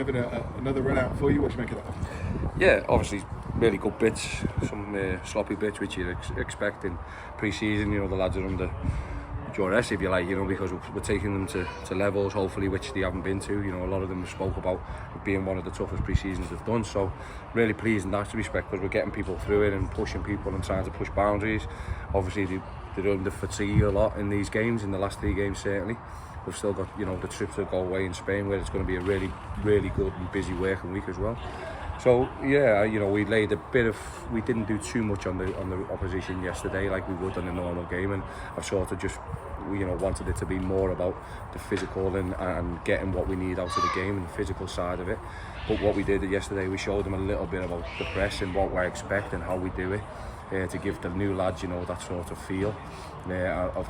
Having another run out for you, what do you make of that? Yeah, obviously really good bits, some sloppy bits which you'd expect in pre-season. The lads are under duress, if you like, because we're taking them to levels hopefully which they haven't been to. A lot of them spoke about it being one of the toughest pre-seasons they've done, so really pleased in that respect because we're getting people through it and pushing people and trying to push boundaries. Obviously they're under fatigue a lot in these games, in the last 3 games certainly. We've still got the trip to go away in Spain where it's going to be a really, really good and busy working week as well. So yeah, we laid we didn't do too much on the opposition yesterday like we would on a normal game, and I've sort of just wanted it to be more about the physical and getting what we need out of the game and the physical side of it. But what we did yesterday, we showed them a little bit about the press and what we expect and how we do it, to give the new lads that sort of feel of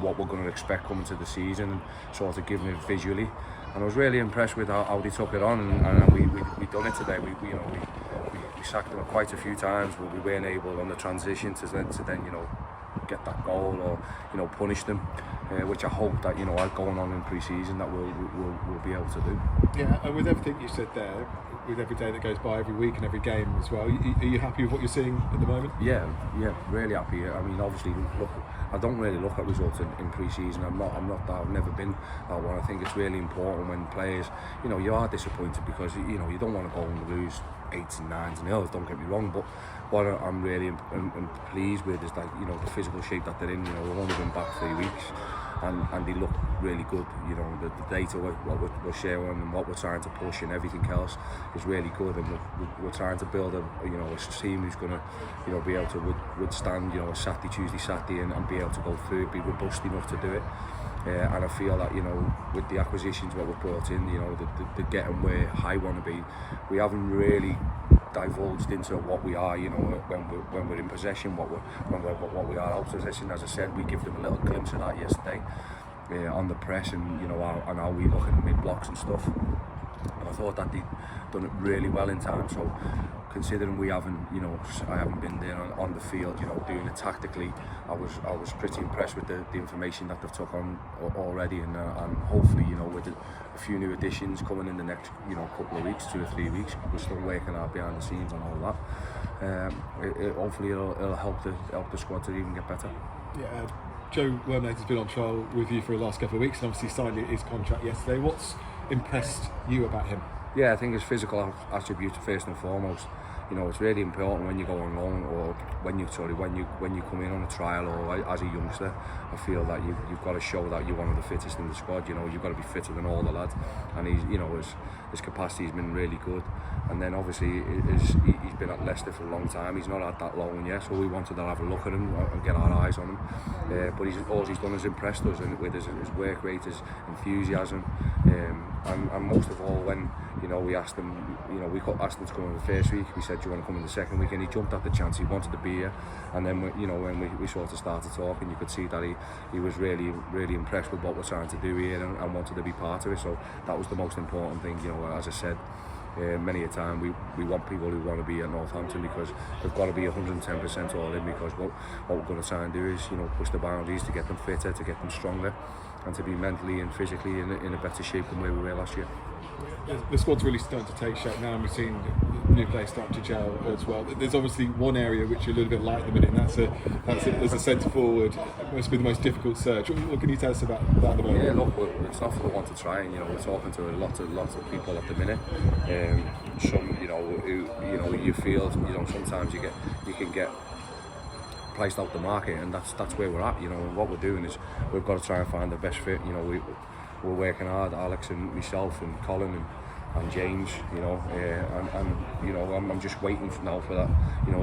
what we're going to expect coming to the season, and sort of giving it visually. And I was really impressed with how they took it on, and we done it today. We sacked them quite a few times, but we weren't able on the transition to then get that goal or punish them, which I hope that going on in pre-season that we'll be able to do. Yeah, and with everything you said there, with every day that goes by, every week and every game as well, are you happy with what you're seeing at the moment? Yeah, really happy. I mean, obviously, look, I don't really look at results in pre-season. I've never been that one. I think it's really important when players, you are disappointed because you don't want to go and lose 8s and 9s and 0s. Don't get me wrong, but what I'm really pleased with is that the physical shape that they're in. We've only been back 3 weeks. And they look really good. The data what we're sharing and what we're trying to push and everything else is really good, and we're trying to build a team who's going to be able to withstand a Saturday and be able to go through it, be robust enough to do it. And I feel that with the acquisitions what we've brought in, the getting where I want to be, we haven't really divulged into what we are, when we're in possession, what we are out of possession. As I said, we give them a little glimpse of that yesterday on the press and how we look at mid blocks and stuff. And I thought that they'd done it really well in time. So considering we haven't, I haven't been there on the field, doing it tactically, I was pretty impressed with the information that they've took on already, and hopefully, with a few new additions coming in the next, couple of weeks, 2 or 3 weeks, we're still working out behind the scenes on all that. Hopefully, it'll help the squad to even get better. Yeah. Joe Wormley has been on trial with you for the last couple of weeks and obviously signed his contract yesterday. What's impressed you about him? Yeah, I think his physical attributes first and foremost. It's really important when you go on loan or when you come in on a trial or as a youngster. I feel that you've got to show that you're one of the fittest in the squad. You've got to be fitter than all the lads, and his capacity has been really good. And then obviously he's been at Leicester for a long time. He's not had that loan yet, so we wanted to have a look at him and get our eyes on him. But all he's done is impressed us, and with his work rate, his enthusiasm, and most of all when we asked him, we asked him to come in the first week. We said, do you want to come in the second week? And he jumped at the chance. He wanted to be here. And then when we sort of started talking, you could see that he was really, really impressed with what we're trying to do here and wanted to be part of it. So that was the most important thing. As I said many a time, we want people who want to be at Northampton because they've got to be 110% all in, because what we're going to try and do is push the boundaries to get them fitter, to get them stronger, and to be mentally and physically in a better shape than where we were last year. The squad's really starting to take shape now, and we've seen new players start to gel as well. There's obviously one area which you're a little bit light at the minute, and that's as a centre forward. It must be the most difficult search. What can you tell us about that at the moment? Yeah, look, it's not for the want to try, and we're talking to lots of people at the minute. Some who you feel sometimes you can get priced out the market, and that's where we're at. And what we're doing is we've got to try and find the best fit. We're working hard, Alex and myself and Colin and James, I'm just waiting now for that,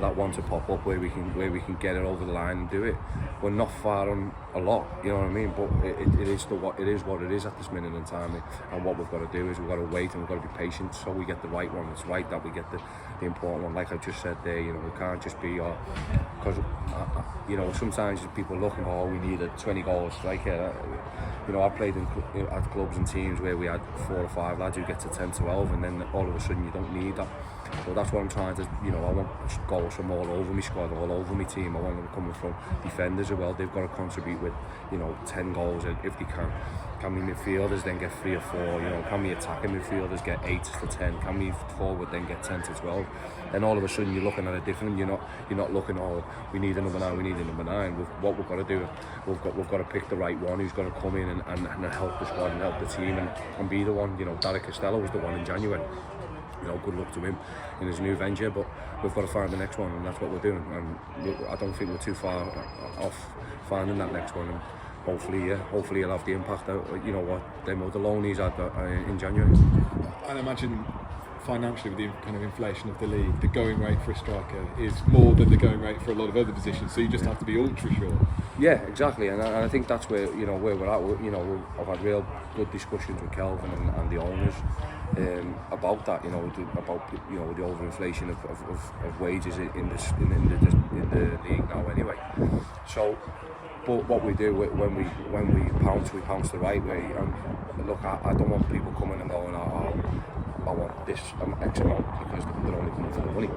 that one to pop up where we can get it over the line and do it. We're not far on a lot, you know what I mean, but it is what it is at this minute in time, and what we've got to do is we've got to wait and we've got to be patient so we get the right one. It's right that we get the important one, like I just said there. We can't just be because sometimes people look and we need a 20 goal striker. I played at clubs and teams where we had 4 or 5 lads who get to 10, 12, and then all of a sudden you don't need that. So that's what I'm trying to, I want goals from all over my squad, all over my team. I want them coming from defenders as well. They've got to contribute with, 10 goals if they can. Can we midfielders then get 3 or 4? You know, can we attacking midfielders get 8 to 10? Can we forward then get 10 to 12? Then all of a sudden you're looking at a different. You're not looking, oh, we need a number 9. We need a number 9. What we've got to do, we've got to pick the right one who's going to come in and help the squad and help the team and be the one. You know, Derek Costello was the one in January. You know, good luck to him in his new venture, but we've got to find the next one, and that's what we're doing. And I don't think we're too far off finding that next one. And hopefully he'll have the impact that, you know, what the loan he's had in January. I imagine financially, with the kind of inflation of the league, the going rate for a striker is more than the going rate for a lot of other positions. So you just have to be ultra sure. Yeah, exactly, and I think that's where where we're at. You know, I've had real good discussions with Kelvin and the owners about that. You know, about the overinflation of wages in the league now. Anyway, so. But what we do when we pounce the right way. And look, I don't want people coming and going, I want this X amount because they're only coming for the money.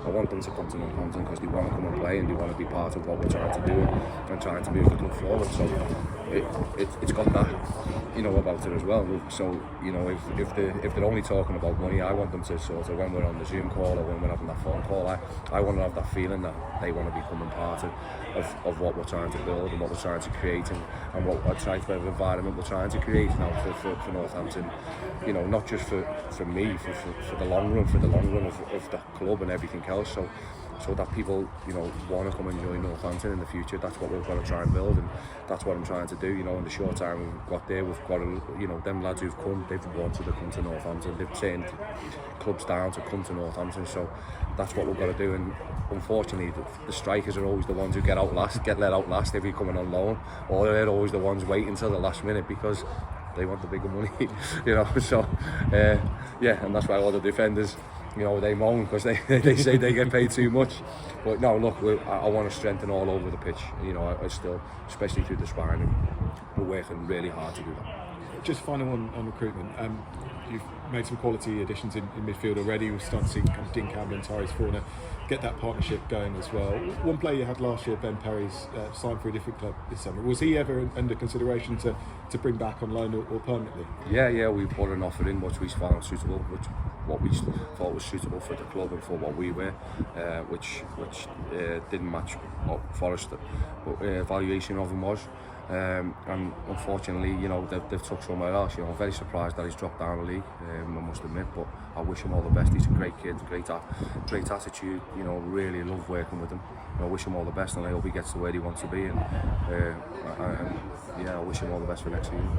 I want them to come to Northampton because they want to come and play and they want to be part of what we're trying to do and trying to move the club forward. So it's got that, about it as well. So, if they're only talking about money, I want them to sort of, when we're on the Zoom call or when we're having that phone call, I want to have that feeling that they want to become part of what we're trying to build and what we're trying to create and what type of environment we're trying to create now for Northampton. Not just for me, for the long run, of the club and everything else. So that people, want to come and join Northampton in the future. That's what we've got to try and build, and that's what I'm trying to do. In the short time we've got there, we've got to, them lads who've come, they've wanted to come to Northampton. They've turned clubs down to come to Northampton. So that's what we've got to do. And unfortunately, the strikers are always the ones who get let out last if you're coming on loan, or they're always the ones waiting until the last minute because they want the bigger money, So and that's why all the defenders, they moan because they say they get paid too much. But no, look, I want to strengthen all over the pitch. I still, especially through the spine, and we're working really hard to do that. Just final one on recruitment. You've made some quality additions in midfield already. We've started to see kind of Dean Campbell and Tyrese Forner get that partnership going as well. One player you had last year, Ben Perry's, signed for a different club this summer. Was he ever under consideration to bring back on loan or permanently? Yeah, we put an offer in which we found suitable, what we thought was suitable for the club and for what we were, which didn't match what Forrest evaluation of him was. And unfortunately, they've took somewhere else. I'm very surprised that he's dropped down the league, I must admit, but I wish him all the best. He's a great kid, great attitude, really love working with him. I wish him all the best and I hope he gets to where he wants to be, and I wish him all the best for next season.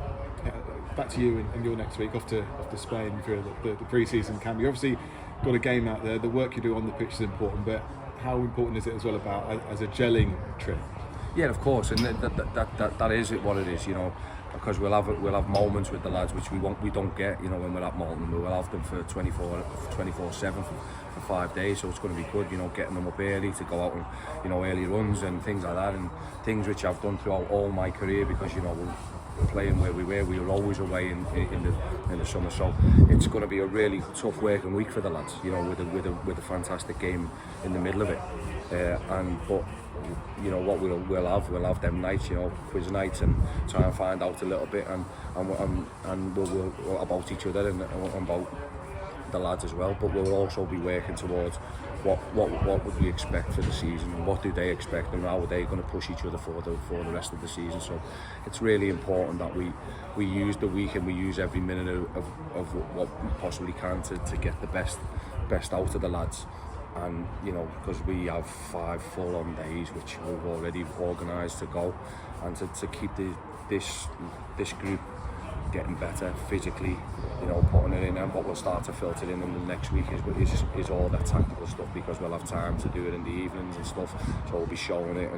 Back to you and your next week off to Spain for the pre-season camp. You obviously got a game out there. The work you do on the pitch is important, but how important is it as well about as a gelling trip? Yeah, of course, and that is what it is, because we'll have moments with the lads which we don't get, when we're at Malton. We'll have them for 24/7 for 5 days, so it's going to be good, getting them up early to go out and early runs and things like that, and things which I've done throughout all my career because playing where we were always away in the summer, so it's going to be a really tough working week for the lads, with a fantastic game in the middle of it, but what we'll have them nights, quiz nights, and try and find out a little bit and we'll about each other and about the lads as well, but we'll also be working towards what would we expect for the season, and what do they expect, and how are they going to push each other for the rest of the season. So it's really important that we use the week and we use every minute of what we possibly can to get the best out of the lads. And because we have 5 full-on days which we've already organised to go, and to keep this group getting better physically, putting it in, and what will start to filter in the next week is all that tactical stuff, because we'll have time to do it in the evenings and stuff. So we'll be showing it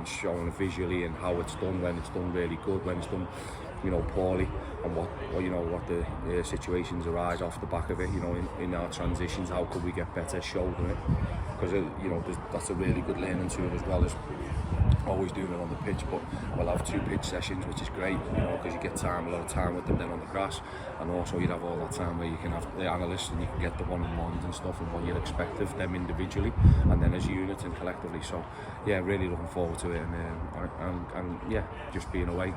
visually and how it's done, when it's done really good, when it's done poorly, and what the situations arise off the back of it, in our transitions, how could we get better shouldering it, because that's a really good learning tool, as well as always doing it on the pitch. But we'll have 2 pitch sessions, which is great, because you get a lot of time with them then on the grass, and also you'd have all that time where you can have the analysts and you can get the one-on-ones and stuff, and what you'd expect of them individually and then as units and collectively. So yeah, really looking forward to it, and just being away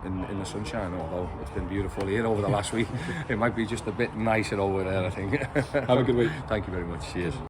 in the sunshine, although it's been beautiful here over the last week. It might be just a bit nicer over there, I think. Have a good week. Thank you very much. Cheers.